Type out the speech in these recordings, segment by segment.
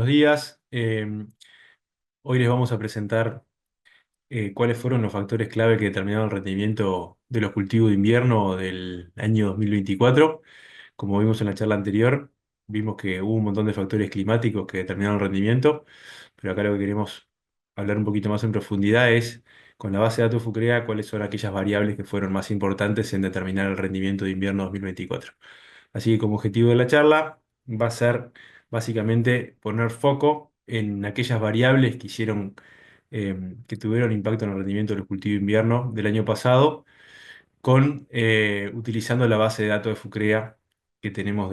días. Hoy les vamos a presentar cuáles fueron los factores clave que determinaron el rendimiento de los cultivos de invierno del año 2024. Como vimos en la charla anterior, vimos que hubo un montón de factores climáticos que determinaron el rendimiento, pero acá lo que queremos hablar un poquito más en profundidad es, con la base de datos FUCREA, cuáles son aquellas variables que fueron más importantes en determinar el rendimiento de invierno 2024. Así que como objetivo de la charla va a ser básicamente poner foco en aquellas variables que que tuvieron impacto en el rendimiento de los cultivos de invierno del año pasado, utilizando la base de datos de FUCREA que tenemos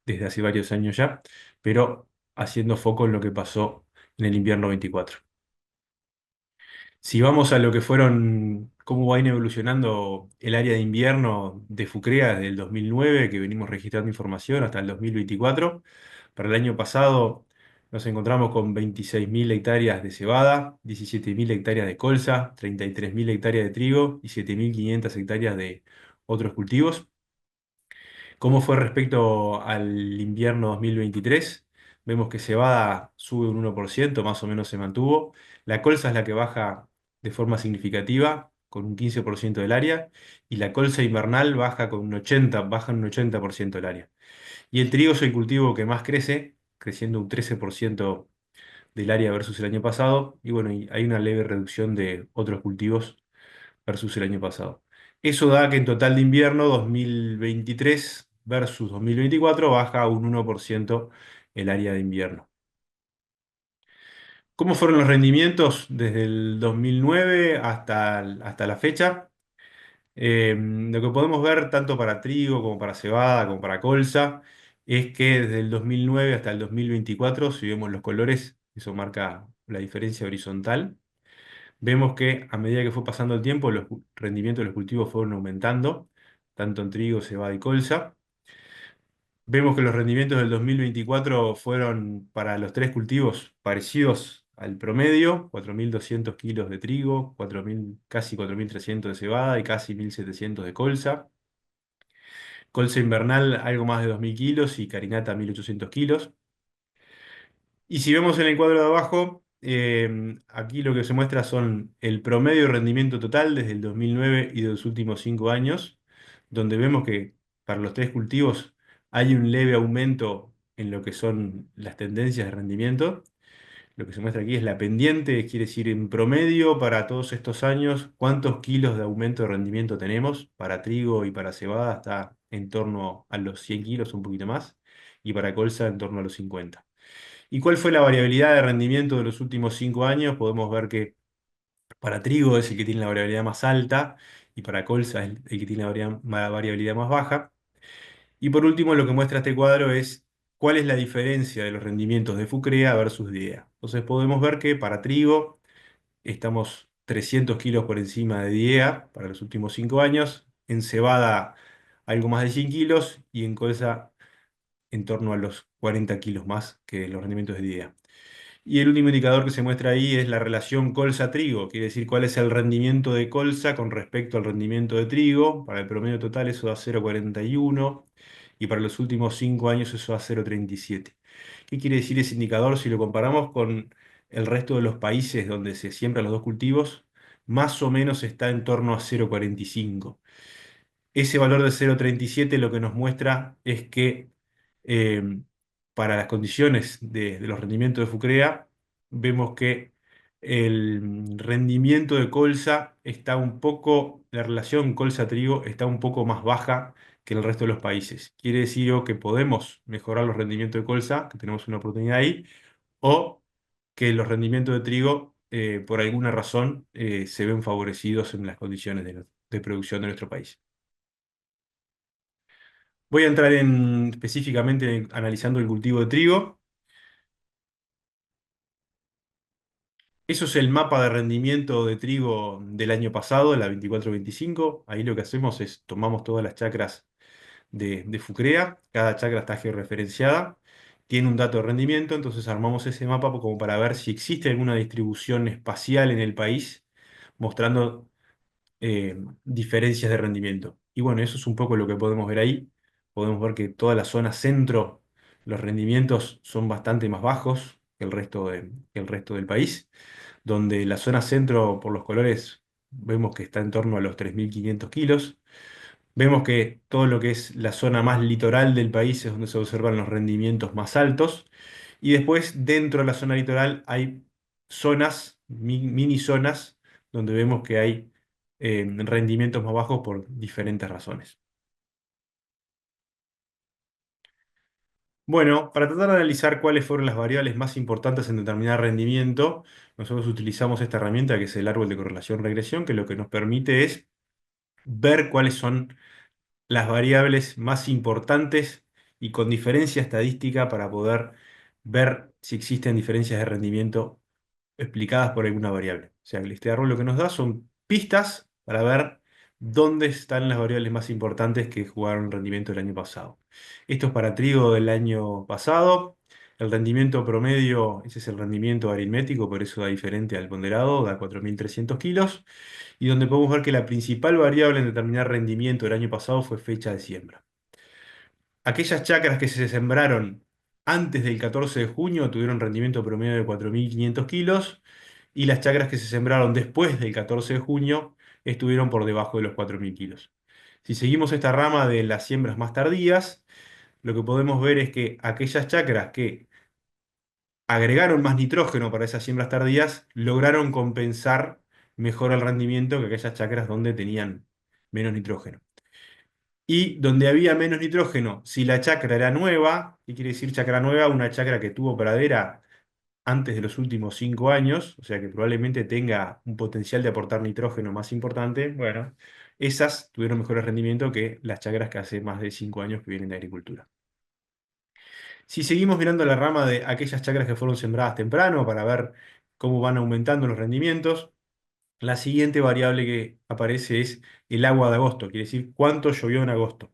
desde hace varios años ya, pero haciendo foco en lo que pasó en el invierno 24. Si vamos a lo que fueron, cómo va a ir evolucionando el área de invierno de FUCREA desde el 2009, que venimos registrando información, hasta el 2024, para el año pasado nos encontramos con 26.000 hectáreas de cebada, 17.000 hectáreas de colza, 33.000 hectáreas de trigo y 7.500 hectáreas de otros cultivos. ¿Cómo fue respecto al invierno 2023? Vemos que cebada sube un 1%, más o menos se mantuvo. La colza es la que baja de forma significativa, con un 15% del área, y la colza invernal baja un 80% del área. Y el trigo es el cultivo que más crece, creciendo un 13% del área versus el año pasado, y bueno, y hay una leve reducción de otros cultivos versus el año pasado. Eso da que en total de invierno 2023 versus 2024 baja un 1% el área de invierno. ¿Cómo fueron los rendimientos desde el 2009 hasta la fecha? Lo que podemos ver tanto para trigo como para cebada como para colza es que desde el 2009 hasta el 2024, si vemos los colores, eso marca la diferencia horizontal. Vemos que a medida que fue pasando el tiempo, los rendimientos de los cultivos fueron aumentando, tanto en trigo, cebada y colza. Vemos que los rendimientos del 2024 fueron para los tres cultivos parecidos al promedio: 4.200 kilos de trigo, casi 4.300 de cebada y casi 1.700 de colza. Colza invernal algo más de 2.000 kilos y carinata 1.800 kilos. Y si vemos en el cuadro de abajo, aquí lo que se muestra son el promedio de rendimiento total desde el 2009 y de los últimos 5 años, donde vemos que para los tres cultivos hay un leve aumento en lo que son las tendencias de rendimiento. Lo que se muestra aquí es la pendiente, quiere decir en promedio para todos estos años cuántos kilos de aumento de rendimiento tenemos. Para trigo y para cebada está en torno a los 100 kilos, un poquito más, y para colza en torno a los 50. ¿Y cuál fue la variabilidad de rendimiento de los últimos 5 años? Podemos ver que para trigo es el que tiene la variabilidad más alta y para colza es el que tiene la variabilidad más baja. Y por último, lo que muestra este cuadro es cuál es la diferencia de los rendimientos de FUCREA versus DIEA. Entonces podemos ver que para trigo estamos 300 kilos por encima de DIEA para los últimos 5 años, en cebada algo más de 100 kilos y en colza en torno a los 40 kilos más que los rendimientos de DIEA. Y el último indicador que se muestra ahí es la relación colza-trigo, quiere decir cuál es el rendimiento de colza con respecto al rendimiento de trigo. Para el promedio total eso da 0,41 y para los últimos 5 años eso da 0,37. ¿Qué quiere decir ese indicador? Si lo comparamos con el resto de los países donde se siembran los dos cultivos, más o menos está en torno a 0,45. Ese valor de 0,37 lo que nos muestra es que eh, para las condiciones de los rendimientos de FUCREA, vemos que el rendimiento de colza está un poco, la relación colza-trigo está un poco más baja que en el resto de los países. Quiere decir que podemos mejorar los rendimientos de colza, que tenemos una oportunidad ahí, o que los rendimientos de trigo, por alguna razón, se ven favorecidos en las condiciones de producción de nuestro país. Voy a entrar específicamente analizando el cultivo de trigo. Eso es el mapa de rendimiento de trigo del año pasado, la 24-25. Ahí lo que hacemos es tomamos todas las chacras de FUCREA. Cada chacra está georreferenciada. Tiene un dato de rendimiento, entonces armamos ese mapa como para ver si existe alguna distribución espacial en el país mostrando diferencias de rendimiento. Y bueno, eso es un poco lo que podemos ver ahí. Podemos ver que toda la zona centro, los rendimientos son bastante más bajos. que el resto del país, donde la zona centro, por los colores, vemos que está en torno a los 3.500 kilos. Vemos que todo lo que es la zona más litoral del país es donde se observan los rendimientos más altos. Y después, dentro de la zona litoral, hay zonas, mini zonas, donde vemos que hay rendimientos más bajos por diferentes razones. Bueno, para tratar de analizar cuáles fueron las variables más importantes en determinar rendimiento, nosotros utilizamos esta herramienta que es el árbol de correlación-regresión, que lo que nos permite es ver cuáles son las variables más importantes y con diferencia estadística para poder ver si existen diferencias de rendimiento explicadas por alguna variable. O sea, que este árbol lo que nos da son pistas para ver dónde están las variables más importantes que jugaron rendimiento el año pasado. Esto es para trigo del año pasado. El rendimiento promedio, ese es el rendimiento aritmético, por eso da diferente al ponderado, da 4.300 kilos, y donde podemos ver que la principal variable en determinar rendimiento el año pasado fue fecha de siembra. Aquellas chacras que se sembraron antes del 14 de junio tuvieron rendimiento promedio de 4.500 kilos y las chacras que se sembraron después del 14 de junio estuvieron por debajo de los 4.000 kilos. Si seguimos esta rama de las siembras más tardías, lo que podemos ver es que aquellas chacras que agregaron más nitrógeno para esas siembras tardías lograron compensar mejor el rendimiento que aquellas chacras donde tenían menos nitrógeno. Y donde había menos nitrógeno, si la chacra era nueva, ¿qué quiere decir chacra nueva? Una chacra que tuvo pradera antes de los últimos 5 años, o sea que probablemente tenga un potencial de aportar nitrógeno más importante, bueno, esas tuvieron mejores rendimientos que las chacras que hace más de 5 años que vienen de agricultura. Si seguimos mirando la rama de aquellas chacras que fueron sembradas temprano para ver cómo van aumentando los rendimientos, la siguiente variable que aparece es el agua de agosto, quiere decir cuánto llovió en agosto.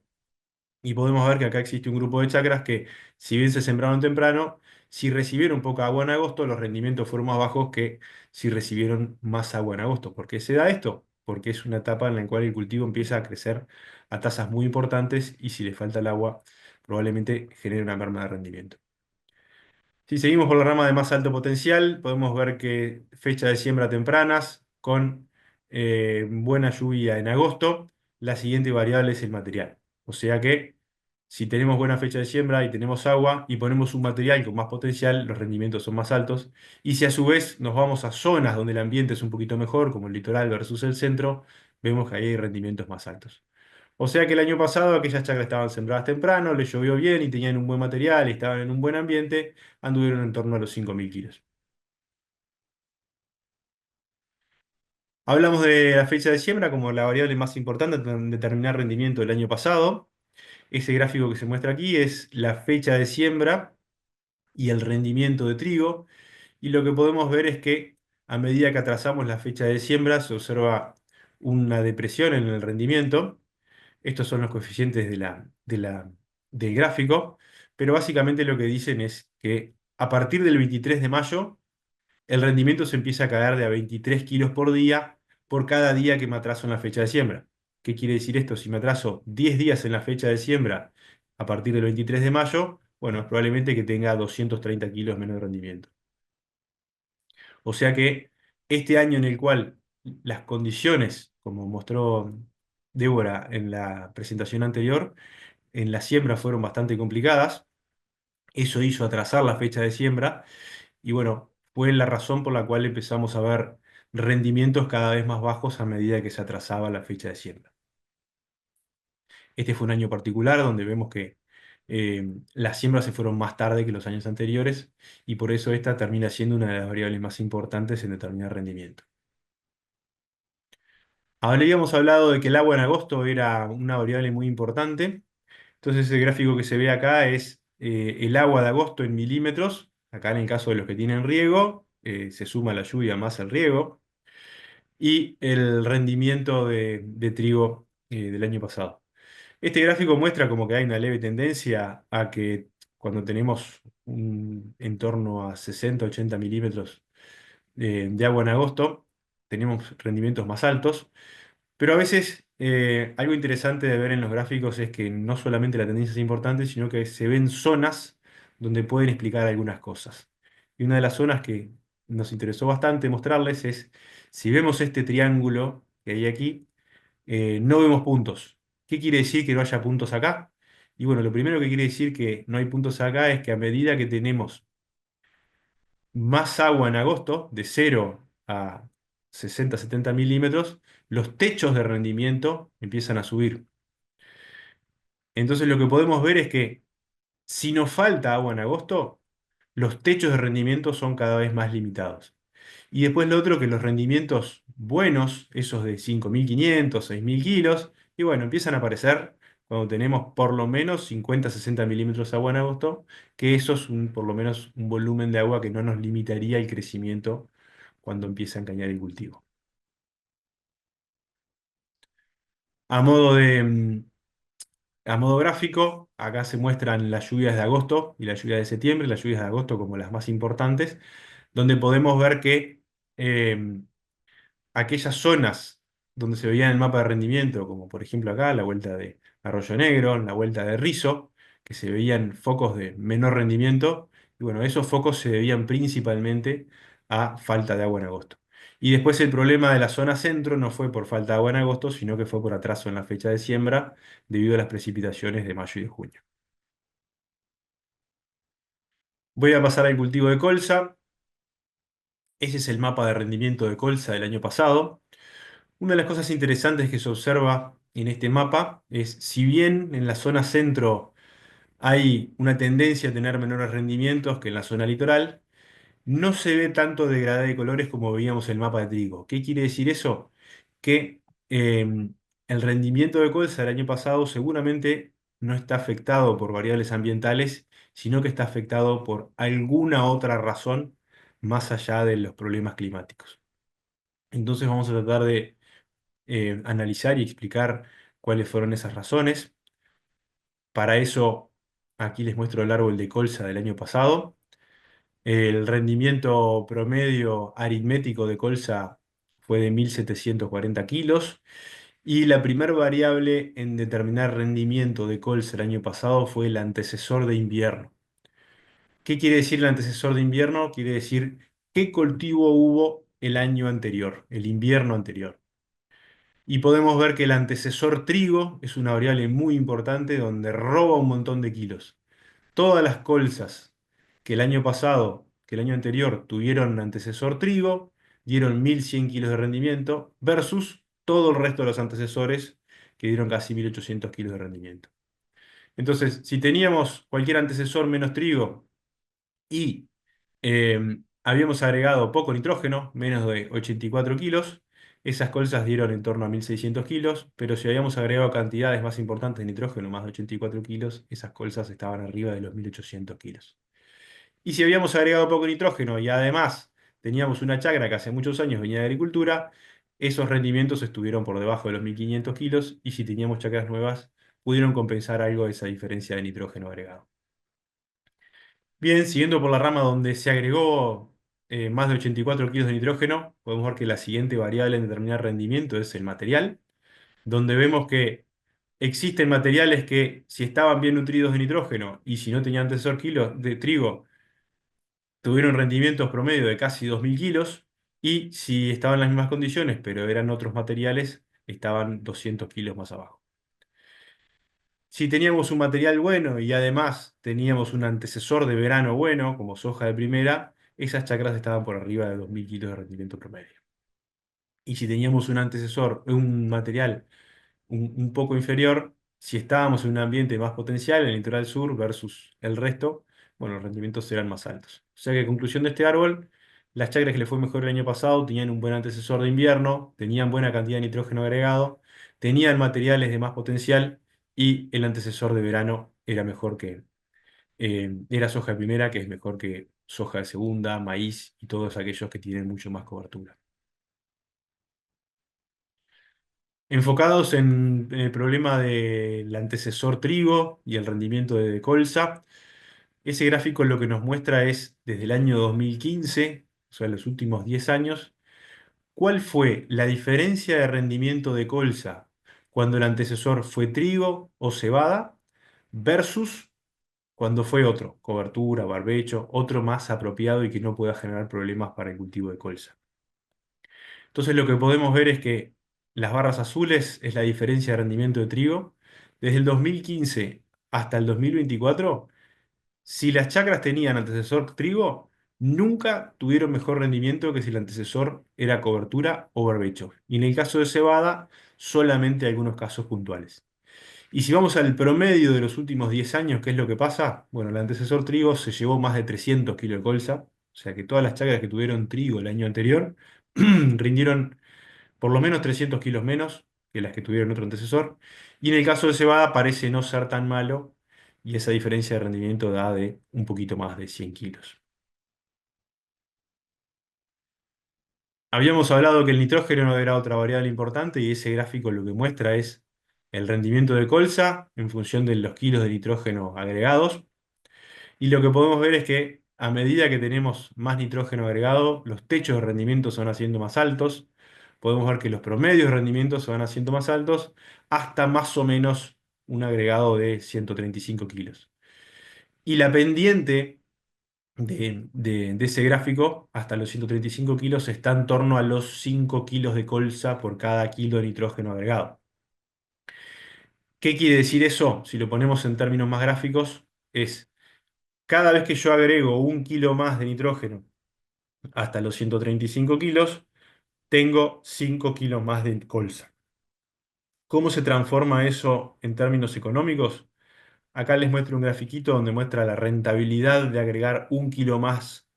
Y podemos ver que acá existe un grupo de chacras que, si bien se sembraron temprano, si recibieron poca agua en agosto, los rendimientos fueron más bajos que si recibieron más agua en agosto. ¿Por qué se da esto? Porque es una etapa en la cual el cultivo empieza a crecer a tasas muy importantes y si le falta el agua, probablemente genere una merma de rendimiento. Si seguimos por la rama de más alto potencial, podemos ver que fecha de siembra tempranas con buena lluvia en agosto. La siguiente variable es el material. O sea que si tenemos buena fecha de siembra y tenemos agua y ponemos un material con más potencial, los rendimientos son más altos. Y si a su vez nos vamos a zonas donde el ambiente es un poquito mejor, como el litoral versus el centro, vemos que ahí hay rendimientos más altos. O sea que el año pasado aquellas chacras estaban sembradas temprano, les llovió bien y tenían un buen material y estaban en un buen ambiente, anduvieron en torno a los 5.000 kilos. Hablamos de la fecha de siembra como la variable más importante en determinar rendimiento del año pasado. Ese gráfico que se muestra aquí es la fecha de siembra y el rendimiento de trigo. Y lo que podemos ver es que a medida que atrasamos la fecha de siembra se observa una depresión en el rendimiento. Estos son los coeficientes del gráfico, pero básicamente lo que dicen es que a partir del 23 de mayo el rendimiento se empieza a caer de a 23 kilos por día por cada día que me atraso en la fecha de siembra. ¿Qué quiere decir esto? Si me atraso 10 días en la fecha de siembra a partir del 23 de mayo, bueno, es probablemente que tenga 230 kilos menos de rendimiento. O sea que este año en el cual las condiciones, como mostró Débora en la presentación anterior, en la siembra fueron bastante complicadas. Eso hizo atrasar la fecha de siembra y bueno, fue la razón por la cual empezamos a ver rendimientos cada vez más bajos a medida que se atrasaba la fecha de siembra. Este fue un año particular donde vemos que las siembras se fueron más tarde que los años anteriores y por eso esta termina siendo una de las variables más importantes en determinar rendimiento. Habíamos hablado de que el agua en agosto era una variable muy importante. Entonces el gráfico que se ve acá es el agua de agosto en milímetros. Acá en el caso de los que tienen riego, se suma la lluvia más el riego. Y el rendimiento de trigo del año pasado. Este gráfico muestra como que hay una leve tendencia a que cuando tenemos en torno a 60-80 milímetros de agua en agosto, tenemos rendimientos más altos. Pero a veces algo interesante de ver en los gráficos es que no solamente la tendencia es importante, sino que se ven zonas donde pueden explicar algunas cosas. Y una de las zonas que nos interesó bastante mostrarles es, si vemos este triángulo que hay aquí, no vemos puntos. ¿Qué quiere decir que no haya puntos acá? Y bueno, lo primero que quiere decir que no hay puntos acá es que a medida que tenemos más agua en agosto, de 0 a 60, 70 milímetros, los techos de rendimiento empiezan a subir. Entonces lo que podemos ver es que si nos falta agua en agosto, los techos de rendimiento son cada vez más limitados. Y después lo otro, que los rendimientos buenos, esos de 5.500, 6.000 kilos, y bueno, empiezan a aparecer cuando tenemos por lo menos 50, 60 milímetros de agua en agosto, que eso es por lo menos un volumen de agua que no nos limitaría el crecimiento cuando empieza a encañar el cultivo. A modo de, a modo gráfico, acá se muestran las lluvias de agosto y las lluvias de septiembre, las lluvias de agosto como las más importantes, donde podemos ver que aquellas zonas donde se veía en el mapa de rendimiento, como por ejemplo acá, la vuelta de Arroyo Negro, la vuelta de Rizo, que se veían focos de menor rendimiento, y bueno, esos focos se debían principalmente a falta de agua en agosto. Y después el problema de la zona centro no fue por falta de agua en agosto, sino que fue por atraso en la fecha de siembra debido a las precipitaciones de mayo y de junio. Voy a pasar al cultivo de colza. Ese es el mapa de rendimiento de colza del año pasado. Una de las cosas interesantes que se observa en este mapa es, si bien en la zona centro hay una tendencia a tener menores rendimientos que en la zona litoral, no se ve tanto degradé de colores como veíamos en el mapa de trigo. ¿Qué quiere decir eso? Que el rendimiento de colza del año pasado seguramente no está afectado por variables ambientales, sino que está afectado por alguna otra razón más allá de los problemas climáticos. Entonces vamos a tratar de analizar y explicar cuáles fueron esas razones. Para eso, aquí les muestro el árbol de colza del año pasado. El rendimiento promedio aritmético de colza fue de 1.740 kilos y la primer variable en determinar rendimiento de colza el año pasado fue el antecesor de invierno. ¿Qué quiere decir el antecesor de invierno? Quiere decir qué cultivo hubo el año anterior, el invierno anterior. Y podemos ver que el antecesor trigo es una variable muy importante donde roba un montón de kilos. Todas las colzas que el año pasado, que el año anterior tuvieron antecesor trigo, dieron 1.100 kilos de rendimiento versus todo el resto de los antecesores que dieron casi 1.800 kilos de rendimiento. Entonces, si teníamos cualquier antecesor menos trigo y habíamos agregado poco nitrógeno, menos de 84 kilos. Esas colzas dieron en torno a 1.600 kilos, pero si habíamos agregado cantidades más importantes de nitrógeno, más de 84 kilos, esas colzas estaban arriba de los 1.800 kilos. Y si habíamos agregado poco nitrógeno y además teníamos una chacra que hace muchos años venía de agricultura, esos rendimientos estuvieron por debajo de los 1.500 kilos y si teníamos chacras nuevas, pudieron compensar algo de esa diferencia de nitrógeno agregado. Bien, siguiendo por la rama donde se agregó más de 84 kilos de nitrógeno, podemos ver que la siguiente variable en determinar rendimiento es el material, donde vemos que existen materiales que si estaban bien nutridos de nitrógeno y si no tenían antecesor kilos de trigo, tuvieron rendimientos promedio de casi 2.000 kilos, y si estaban en las mismas condiciones, pero eran otros materiales, estaban 200 kilos más abajo. Si teníamos un material bueno y además teníamos un antecesor de verano bueno, como soja de primera, esas chacras estaban por arriba de 2.000 kilos de rendimiento promedio. Y si teníamos un antecesor, un material un poco inferior, si estábamos en un ambiente más potencial, en el litoral sur versus el resto, bueno, los rendimientos serán más altos. O sea que, conclusión de este árbol, las chacras que le fue mejor el año pasado tenían un buen antecesor de invierno, tenían buena cantidad de nitrógeno agregado, tenían materiales de más potencial y el antecesor de verano era mejor era soja de primera, que es mejor que soja de segunda, maíz y todos aquellos que tienen mucho más cobertura. Enfocados en el problema del antecesor trigo y el rendimiento de colza, ese gráfico lo que nos muestra es desde el año 2015, o sea, los últimos 10 años, cuál fue la diferencia de rendimiento de colza cuando el antecesor fue trigo o cebada versus cuando fue otro, cobertura, barbecho, otro más apropiado y que no pueda generar problemas para el cultivo de colza. Entonces lo que podemos ver es que las barras azules es la diferencia de rendimiento de trigo. Desde el 2015 hasta el 2024, si las chacras tenían antecesor trigo, nunca tuvieron mejor rendimiento que si el antecesor era cobertura o barbecho. Y en el caso de cebada, solamente algunos casos puntuales. Y si vamos al promedio de los últimos 10 años, ¿qué es lo que pasa? Bueno, el antecesor trigo se llevó más de 300 kilos de colza, o sea que todas las chacras que tuvieron trigo el año anterior rindieron por lo menos 300 kilos menos que las que tuvieron otro antecesor. Y en el caso de cebada parece no ser tan malo y esa diferencia de rendimiento da de un poquito más de 100 kilos. Habíamos hablado que el nitrógeno no era otra variable importante y ese gráfico lo que muestra es el rendimiento de colza en función de los kilos de nitrógeno agregados. Y lo que podemos ver es que a medida que tenemos más nitrógeno agregado, los techos de rendimiento se van haciendo más altos. Podemos ver que los promedios de rendimiento se van haciendo más altos hasta más o menos un agregado de 135 kilos. Y la pendiente de ese gráfico hasta los 135 kilos está en torno a los 5 kilos de colza por cada kilo de nitrógeno agregado. ¿Qué quiere decir eso? Si lo ponemos en términos más gráficos, es cada vez que yo agrego un kilo más de nitrógeno hasta los 135 kilos, tengo 5 kilos más de colza. ¿Cómo se transforma eso en términos económicos? Acá les muestro un grafiquito donde muestra la rentabilidad de agregar un kilo más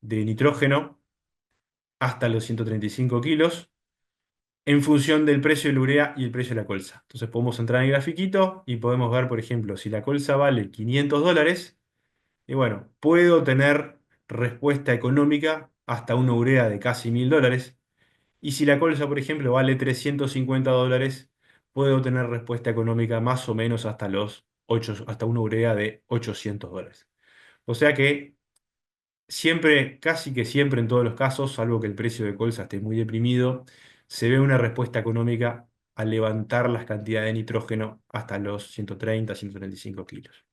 de nitrógeno hasta los 135 kilos en función del precio de la urea y el precio de la colza. Entonces podemos entrar en el grafiquito y podemos ver, por ejemplo, si la colza vale $500, y bueno, puedo tener respuesta económica hasta una urea de casi $1000. Y si la colza, por ejemplo, vale $350, puedo tener respuesta económica más o menos hasta los 8, hasta una urea de $800. O sea que siempre, casi que siempre en todos los casos, salvo que el precio de colza esté muy deprimido, se ve una respuesta económica al levantar las cantidades de nitrógeno hasta los 130, 135 kilos.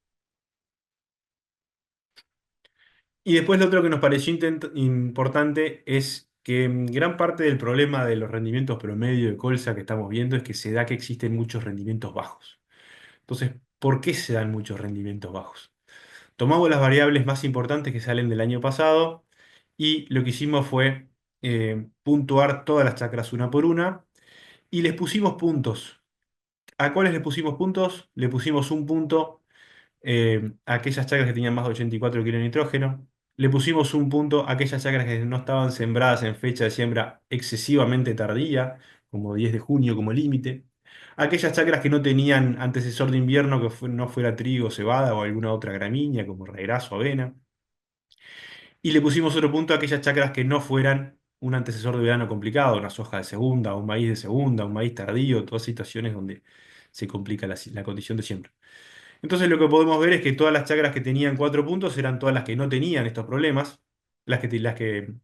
Y después lo otro que nos pareció importante es que gran parte del problema de los rendimientos promedio de colza que estamos viendo es que se da que existen muchos rendimientos bajos. Entonces, ¿por qué se dan muchos rendimientos bajos? Tomamos las variables más importantes que salen del año pasado y lo que hicimos fue puntuar todas las chacras una por una y les pusimos puntos. ¿A cuáles le pusimos puntos? Le pusimos un punto a aquellas chacras que tenían más de 84 kilos de nitrógeno. Le pusimos un punto a aquellas chacras que no estaban sembradas en fecha de siembra excesivamente tardía, como 10 de junio como límite. Aquellas chacras que no tenían antecesor de invierno que no fuera trigo, cebada o alguna otra gramínea como regrazo, avena. Y le pusimos otro punto a aquellas chacras que no fueran un antecesor de verano complicado, una soja de segunda, un maíz de segunda, un maíz tardío, todas situaciones donde se complica la condición de siembra. Entonces lo que podemos ver es que todas las chacras que tenían 4 puntos eran todas las que no tenían estos problemas, las que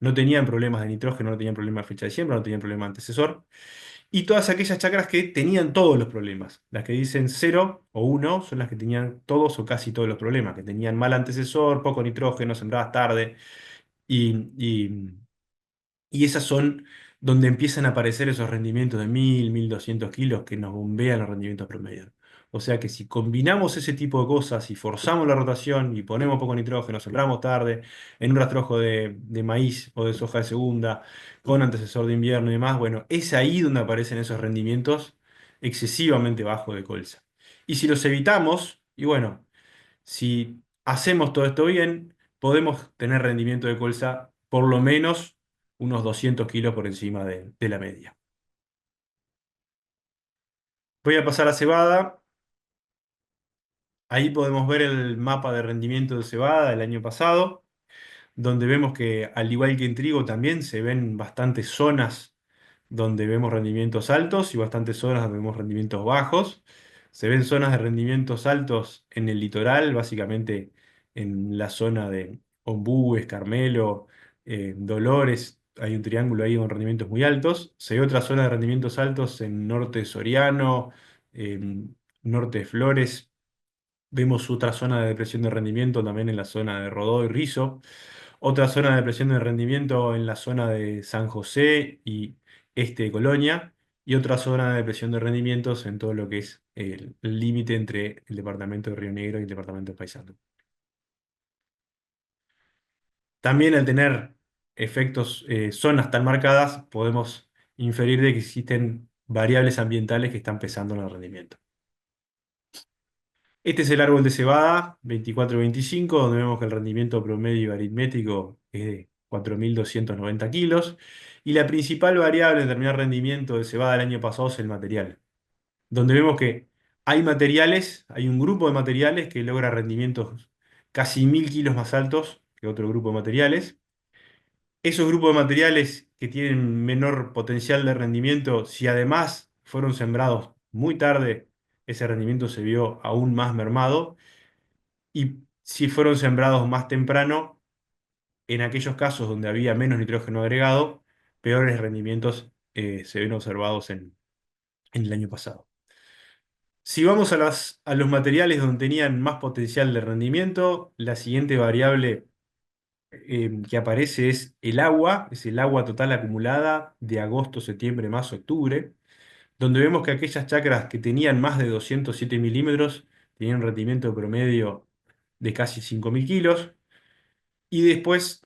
no tenían problemas de nitrógeno, no tenían problemas de fecha de siembra, no tenían problema de antecesor, y todas aquellas chacras que tenían todos los problemas. Las que dicen 0 o 1 son las que tenían todos o casi todos los problemas, que tenían mal antecesor, poco nitrógeno, sembradas tarde, y, y y esas son donde empiezan a aparecer esos rendimientos de 1200 kilos que nos bombean los rendimientos promedio. O sea que si combinamos ese tipo de cosas y forzamos la rotación y ponemos poco nitrógeno, sembramos tarde en un rastrojo de maíz o de soja de segunda, con antecesor de invierno y demás, bueno, es ahí donde aparecen esos rendimientos excesivamente bajos de colza. Y si los evitamos, y bueno, si hacemos todo esto bien, podemos tener rendimiento de colza por lo menos unos 200 kilos por encima de la media. Voy a pasar a cebada. Ahí podemos ver el mapa de rendimiento de cebada del año pasado, donde vemos que al igual que en trigo también se ven bastantes zonas donde vemos rendimientos altos y bastantes zonas donde vemos rendimientos bajos. Se ven zonas de rendimientos altos en el litoral, básicamente en la zona de Ombúes, Carmelo, Dolores. Hay un triángulo ahí con rendimientos muy altos. Se ve otra zona de rendimientos altos en norte de Soriano, norte de Flores Vemos otra zona de depresión de rendimiento también en la zona de Rodó y Rizo, otra zona de depresión de rendimiento en la zona de San José y este de Colonia, y otra zona de depresión de rendimientos en todo lo que es el límite entre el departamento de Río Negro y el departamento de Paysandú. También al tener efectos, zonas tan marcadas, podemos inferir de que existen variables ambientales que están pesando en el rendimiento. Este es el árbol de cebada 24-25, donde vemos que el rendimiento promedio aritmético es de 4.290 kilos. Y la principal variable en determinar rendimiento de cebada el año pasado es el material, donde vemos que hay materiales, hay un grupo de materiales que logra rendimientos casi 1.000 kilos más altos que otro grupo de materiales. Esos grupos de materiales que tienen menor potencial de rendimiento, si además fueron sembrados muy tarde, ese rendimiento se vio aún más mermado. Y si fueron sembrados más temprano, en aquellos casos donde había menos nitrógeno agregado, peores rendimientos se ven observados en el año pasado. Si vamos a los materiales donde tenían más potencial de rendimiento, la siguiente variable que aparece es el agua total acumulada de agosto, septiembre, marzo, octubre, donde vemos que aquellas chacras que tenían más de 207 milímetros tenían un rendimiento promedio de casi 5.000 kilos. Y después,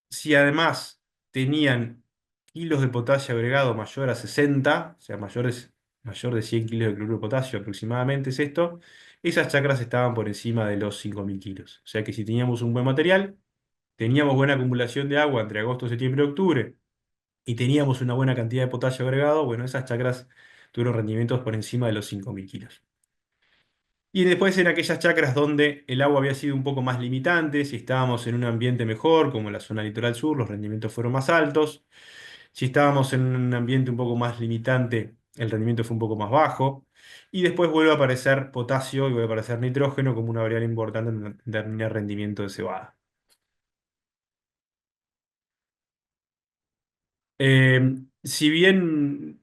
si además tenían kilos de potasio agregado mayor a 60, o sea, mayor de 100 kilos de cloruro de potasio aproximadamente es esto, esas chacras estaban por encima de los 5.000 kilos. O sea que si teníamos un buen material, teníamos buena acumulación de agua entre agosto, septiembre y octubre, y teníamos una buena cantidad de potasio agregado, bueno, esas chacras tuvieron rendimientos por encima de los 5.000 kilos. Y después en aquellas chacras donde el agua había sido un poco más limitante, si estábamos en un ambiente mejor, como la zona litoral sur, los rendimientos fueron más altos. Si estábamos en un ambiente un poco más limitante, el rendimiento fue un poco más bajo. Y después vuelve a aparecer potasio y vuelve a aparecer nitrógeno como una variable importante en determinar rendimiento de cebada. Si bien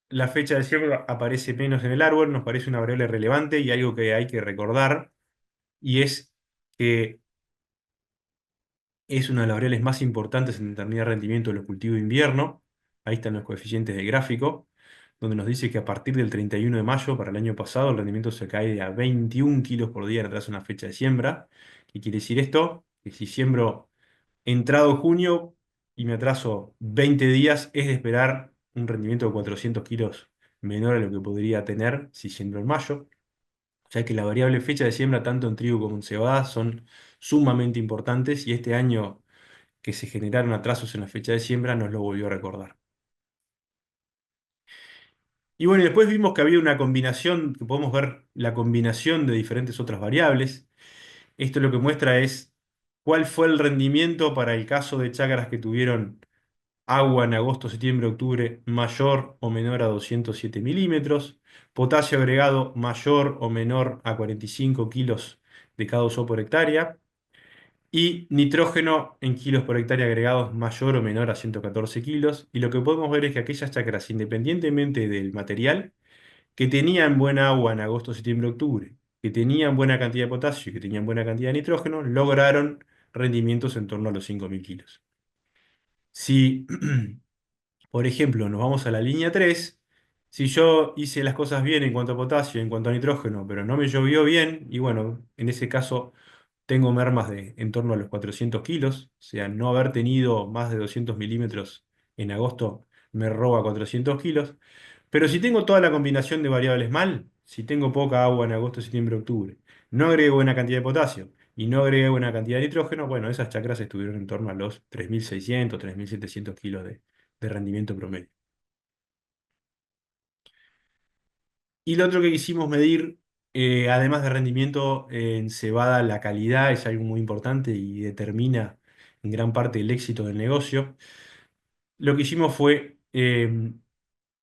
la fecha de siembra aparece menos en el árbol, nos parece una variable relevante y algo que hay que recordar, y es que es una de las variables más importantes en determinar rendimiento de los cultivos de invierno. Ahí están los coeficientes del gráfico, donde nos dice que a partir del 31 de mayo para el año pasado el rendimiento se cae de a 21 kilos por día tras una fecha de siembra. ¿Qué quiere decir esto? Que si siembro entrado junio y me atraso 20 días, es de esperar un rendimiento de 400 kilos menor a lo que podría tener si siembro en mayo, ya que la variable fecha de siembra tanto en trigo como en cebada son sumamente importantes y este año que se generaron atrasos en la fecha de siembra nos lo volvió a recordar. Y bueno, y después vimos que había una combinación, que podemos ver la combinación de diferentes otras variables. Esto lo que muestra es cuál fue el rendimiento para el caso de chacras que tuvieron agua en agosto, septiembre, octubre mayor o menor a 207 milímetros, potasio agregado mayor o menor a 45 kilos de cada uso por hectárea, y nitrógeno en kilos por hectárea agregados mayor o menor a 114 kilos. Y lo que podemos ver es que aquellas chacras, independientemente del material, que tenían buena agua en agosto, septiembre, octubre, que tenían buena cantidad de potasio y que tenían buena cantidad de nitrógeno, lograron rendimientos en torno a los 5.000 kilos. Si, por ejemplo, nos vamos a la línea 3, si yo hice las cosas bien en cuanto a potasio, en cuanto a nitrógeno, pero no me llovió bien, y bueno, en ese caso tengo mermas de en torno a los 400 kilos, o sea, no haber tenido más de 200 milímetros en agosto me roba 400 kilos. Pero si tengo toda la combinación de variables mal, si tengo poca agua en agosto, septiembre, octubre, no agregué buena cantidad de potasio y no agregué buena cantidad de nitrógeno, bueno, esas chacras estuvieron en torno a los 3.600, 3.700 kilos de rendimiento promedio. Y lo otro que quisimos medir, además de rendimiento en cebada, la calidad es algo muy importante y determina en gran parte el éxito del negocio. Lo que hicimos fue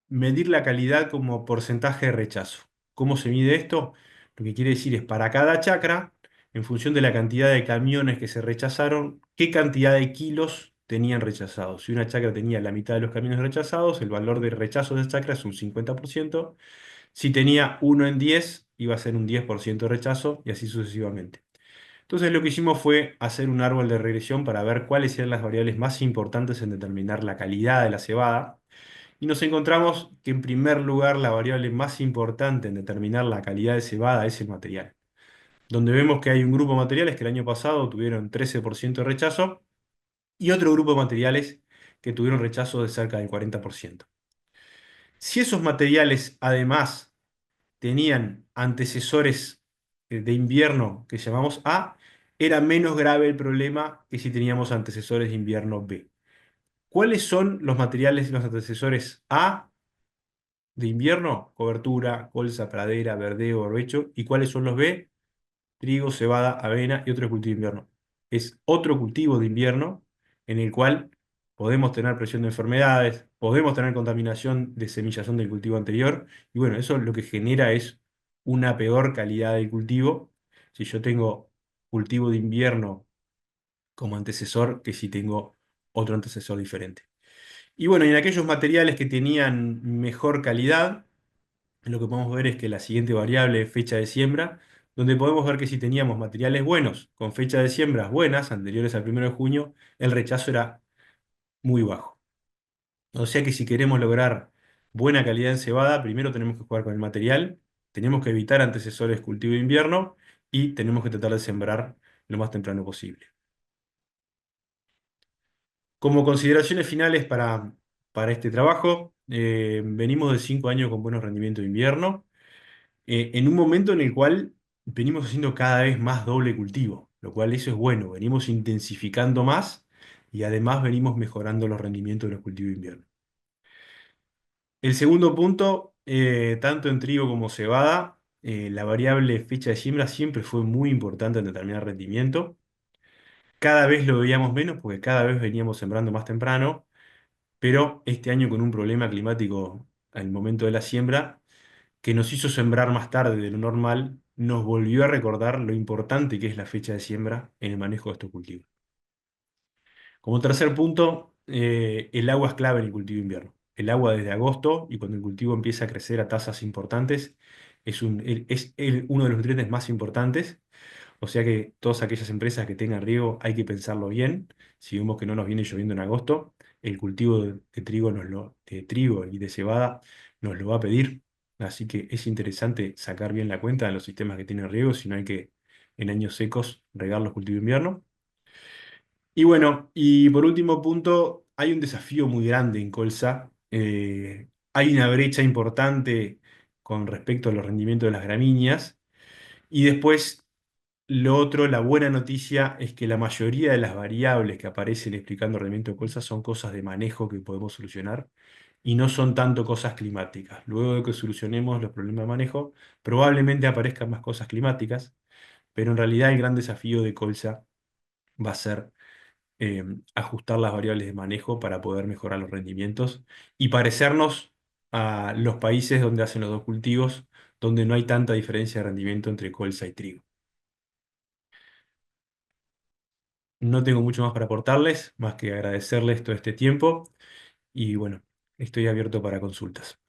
medir la calidad como porcentaje de rechazo. ¿Cómo se mide esto? Lo que quiere decir es para cada chacra, en función de la cantidad de camiones que se rechazaron, qué cantidad de kilos tenían rechazados. Si una chacra tenía la mitad de los camiones rechazados, el valor de rechazo de esa chacra es un 50%. Si tenía 1 en 10, iba a ser un 10% de rechazo y así sucesivamente. Entonces lo que hicimos fue hacer un árbol de regresión para ver cuáles eran las variables más importantes en determinar la calidad de la cebada. Y nos encontramos que en primer lugar la variable más importante en determinar la calidad de cebada es el material, donde vemos que hay un grupo de materiales que el año pasado tuvieron 13% de rechazo y otro grupo de materiales que tuvieron rechazo de cerca del 40%. Si esos materiales además tenían antecesores de invierno que llamamos A, era menos grave el problema que si teníamos antecesores de invierno B. ¿Cuáles son los materiales y los antecesores A de invierno? Cobertura, colza, pradera, verdeo, barbecho. ¿Y cuáles son los B? Trigo, cebada, avena y otro cultivo de invierno. Es otro cultivo de invierno en el cual podemos tener presión de enfermedades, podemos tener contaminación de semillación del cultivo anterior, y bueno, eso lo que genera es una peor calidad del cultivo si yo tengo cultivo de invierno como antecesor que si tengo otro antecesor diferente. Y bueno, y en aquellos materiales que tenían mejor calidad, lo que podemos ver es que la siguiente variable es fecha de siembra, donde podemos ver que si teníamos materiales buenos con fecha de siembras buenas, anteriores al 1 de junio, el rechazo era muy bajo. O sea que si queremos lograr buena calidad en cebada, primero tenemos que jugar con el material, tenemos que evitar antecesores cultivo de invierno y tenemos que tratar de sembrar lo más temprano posible. Como consideraciones finales para este trabajo, venimos de 5 años con buenos rendimientos de invierno, en un momento en el cual venimos haciendo cada vez más doble cultivo, lo cual eso es bueno, venimos intensificando más y además venimos mejorando los rendimientos de los cultivos de invierno. El segundo punto, tanto en trigo como cebada, la variable fecha de siembra siempre fue muy importante en determinar rendimiento. Cada vez lo veíamos menos porque cada vez veníamos sembrando más temprano, pero este año con un problema climático al momento de la siembra, que nos hizo sembrar más tarde de lo normal, nos volvió a recordar lo importante que es la fecha de siembra en el manejo de estos cultivos. Como tercer punto, el agua es clave en el cultivo de invierno. El agua desde agosto y cuando el cultivo empieza a crecer a tasas importantes uno de los nutrientes más importantes. O sea que todas aquellas empresas que tengan riego hay que pensarlo bien. Si vemos que no nos viene lloviendo en agosto, el cultivo de trigo, de trigo y de cebada nos lo va a pedir. Así que es interesante sacar bien la cuenta de los sistemas que tienen riego, si no hay que en años secos regar los cultivos de invierno. Y bueno, y por último punto, hay un desafío muy grande en colza. Hay una brecha importante con respecto a los rendimientos de las gramíneas. Y después, lo otro, la buena noticia es que la mayoría de las variables que aparecen explicando el rendimiento de colza son cosas de manejo que podemos solucionar y no son tanto cosas climáticas. Luego de que solucionemos los problemas de manejo, probablemente aparezcan más cosas climáticas, pero en realidad el gran desafío de colza va a ser ajustar las variables de manejo para poder mejorar los rendimientos y parecernos a los países donde hacen los dos cultivos, donde no hay tanta diferencia de rendimiento entre colza y trigo. No tengo mucho más para aportarles, más que agradecerles todo este tiempo y bueno, estoy abierto para consultas.